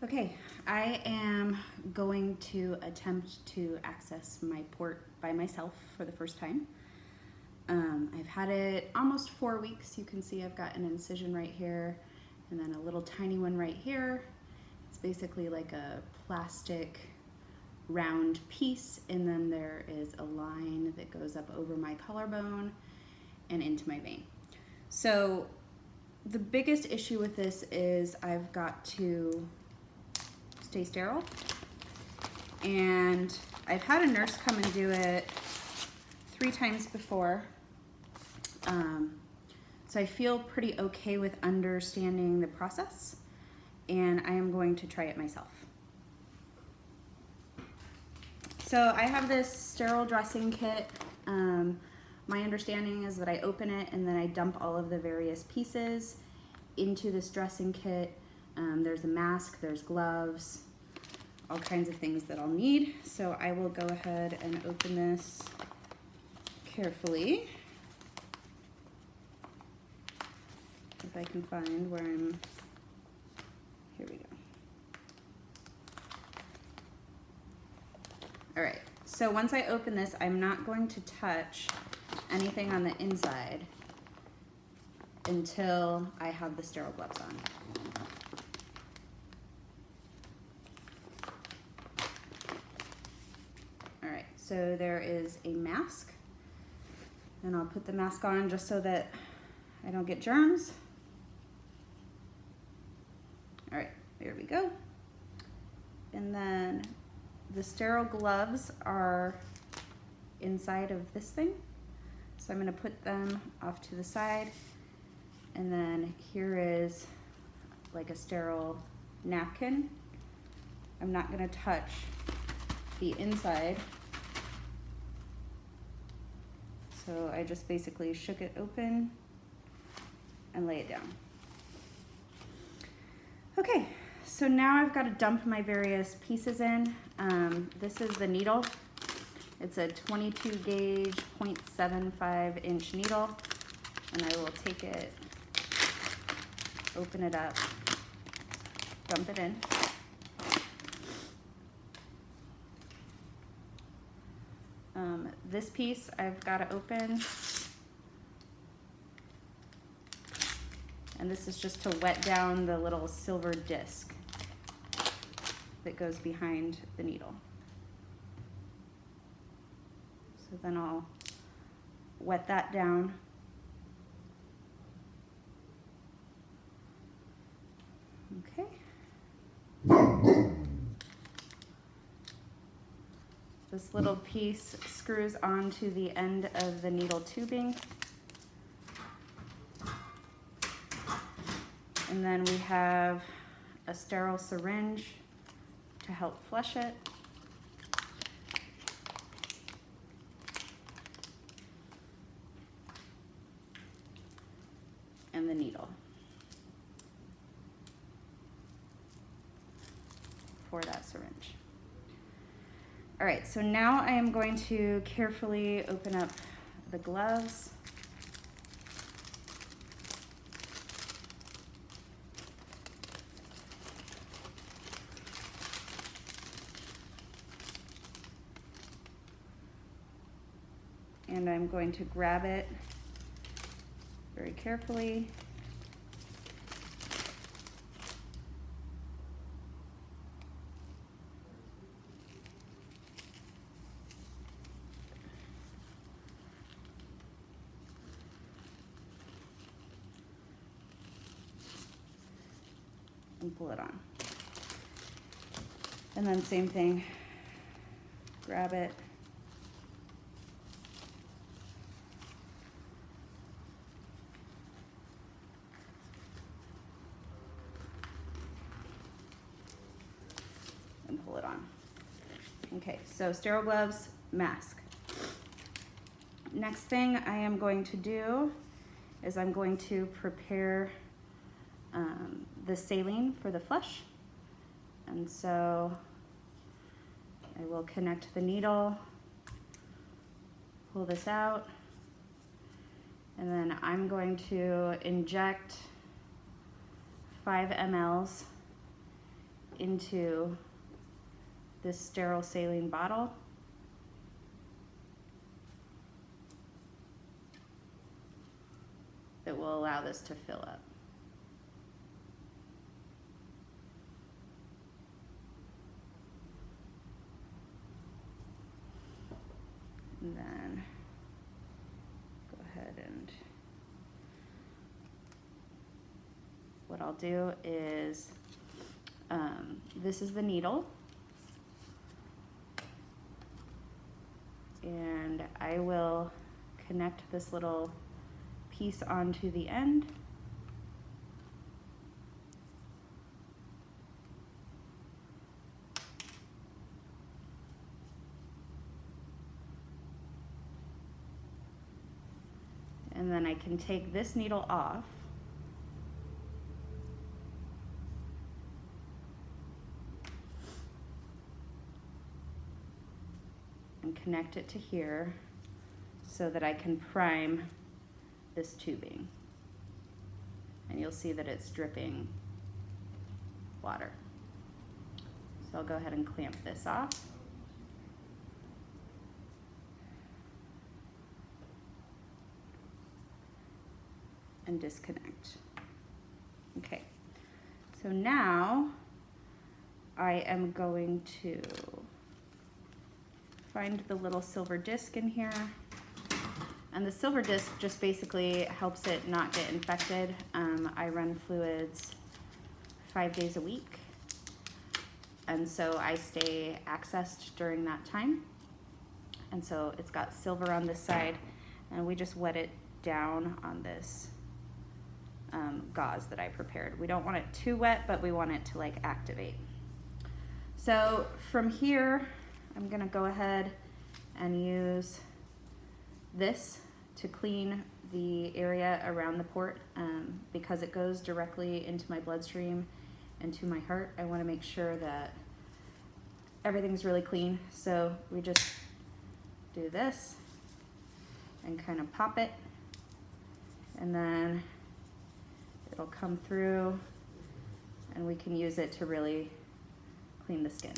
Okay, I am going to attempt to access my port by myself for the first time. I've had it almost 4 weeks. You can see I've got an incision right here and then a little tiny one right here. It's basically like a plastic round piece, and then there is a line that goes up over my collarbone and into my vein. So the biggest issue with this is I've got to stay sterile, and I've had a nurse come and do it 3 times before, so I feel pretty okay with understanding the process, and I am going to try it myself. So I have this sterile dressing kit. My understanding is that I open it and then I dump all of the various pieces into this dressing kit. There's a mask, there's gloves, all kinds of things that I'll need. So I will go ahead and open this carefully. If I can find where here we go. All right, so once I open this, I'm not going to touch anything on the inside until I have the sterile gloves on. All right, so there is a mask, and I'll put the mask on just so that I don't get germs. All right, there we go. And then the sterile gloves are inside of this thing. So I'm gonna put them off to the side. And then here is like a sterile napkin. I'm not gonna touch the inside. So I just basically shook it open and lay it down. Okay, so now I've got to dump my various pieces in. This is the needle. It's a 22 gauge, 0.75 inch needle, and I will take it, open it up, dump it in. This piece I've got to open, and this is just to wet down the little silver disc that goes behind the needle. So then I'll wet that down. Okay. This little piece screws onto the end of the needle tubing. And then we have a sterile syringe to help flush it. And the needle for that syringe. All right, so now I am going to carefully open up the gloves. And I'm going to grab it very carefully. And pull it on. And then same thing, grab it. And pull it on. Okay, so sterile gloves, mask. Next thing I am going to do is I'm going to prepare the saline for the flush. And so I will connect the needle, pull this out, and then I'm going to inject 5 mLs into this sterile saline bottle. That will allow this to fill up. And then go ahead and what I'll do is, this is the needle, and I will connect this little piece onto the end. And then I can take this needle off. And connect it to here so that I can prime this tubing. And you'll see that it's dripping water. So I'll go ahead and clamp this off. And disconnect. Okay, so now I am going to find the little silver disc in here. And the silver disc just basically helps it not get infected. I run fluids 5 days a week. And so I stay accessed during that time. And so it's got silver on this side, and we just wet it down on this gauze that I prepared. We don't want it too wet, but we want it to like activate. So from here, I'm gonna go ahead and use this to clean the area around the port, because it goes directly into my bloodstream and to my heart. I want to make sure that everything's really clean. So we just do this and kind of pop it, and then it'll come through and we can use it to really clean the skin.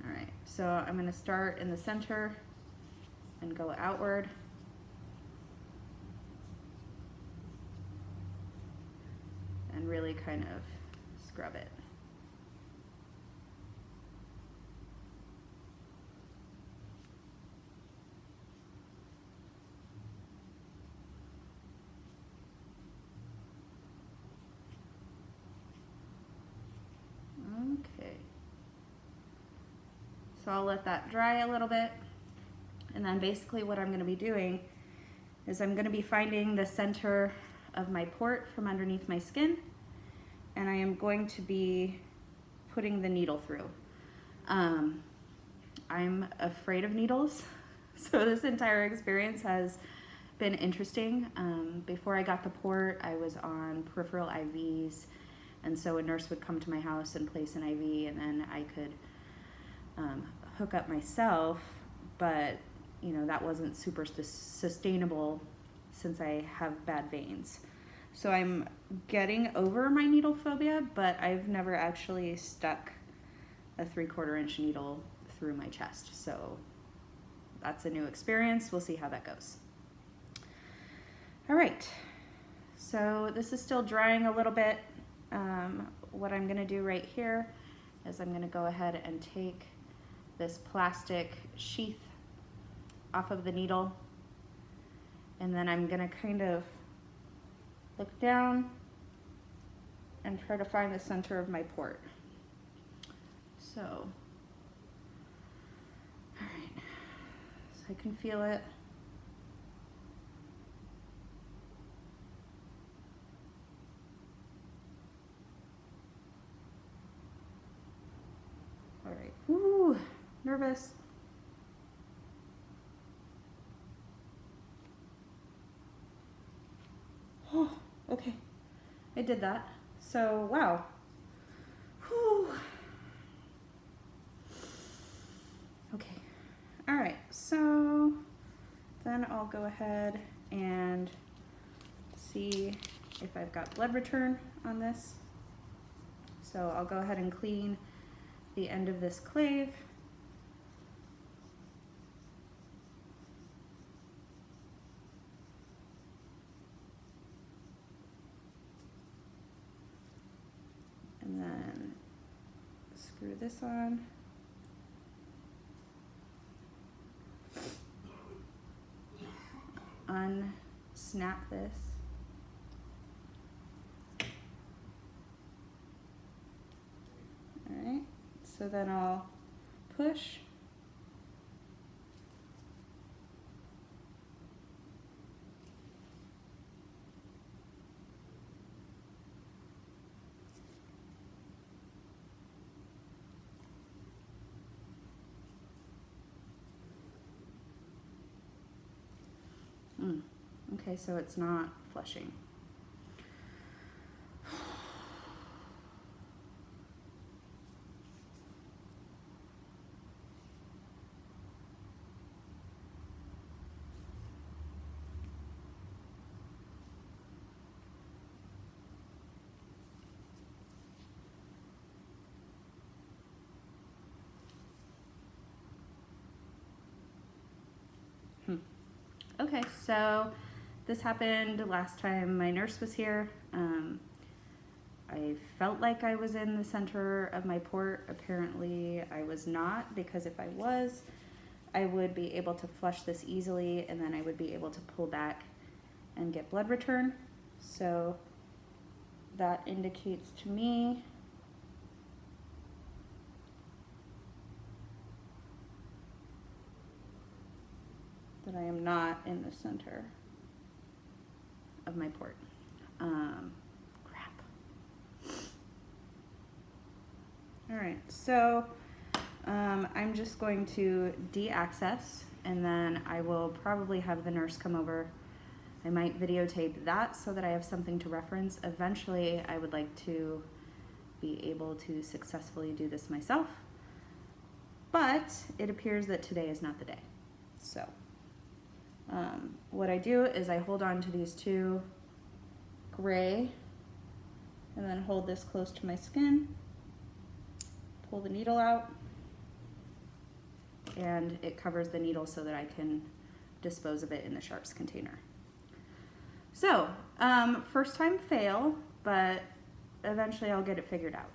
All right, so I'm going to start in the center and go outward. And really kind of scrub it. Okay. So I'll let that dry a little bit. And then basically what I'm going to be doing is I'm going to be finding the center of my port from underneath my skin, and I am going to be putting the needle through. I'm afraid of needles, so this entire experience has been interesting. Before I got the port, I was on peripheral IVs, and so a nurse would come to my house and place an IV, and then I could hook up myself, but you know, that wasn't super sustainable since I have bad veins. So I'm getting over my needle phobia, but I've never actually stuck a 3/4 inch needle through my chest. So that's a new experience. We'll see how that goes. All right, so this is still drying a little bit. What I'm gonna do right here is I'm gonna go ahead and take this plastic sheath off of the needle, and then I'm gonna kind of look down and try to find the center of my port. So, all right, so I can feel it. All right, woo, nervous. Oh, okay, I did that. So, wow. Whew. Okay, all right, so then I'll go ahead and see if I've got blood return on this. So I'll go ahead and clean the end of this clave. And then screw this on. Unsnap this. All right, so then I'll push. Okay, so it's not flushing. Okay, so this happened last time my nurse was here. I felt like I was in the center of my port. Apparently I was not, because if I was, I would be able to flush this easily, and then I would be able to pull back and get blood return. So that indicates to me that I am not in the center of my port. Crap. All right, so I'm just going to de-access, and then I will probably have the nurse come over. I might videotape that so that I have something to reference. Eventually, I would like to be able to successfully do this myself, but it appears that today is not the day. So what I do is I hold on to these two gray and then hold this close to my skin, pull the needle out, and it covers the needle so that I can dispose of it in the sharps container. So, first time fail, but eventually I'll get it figured out.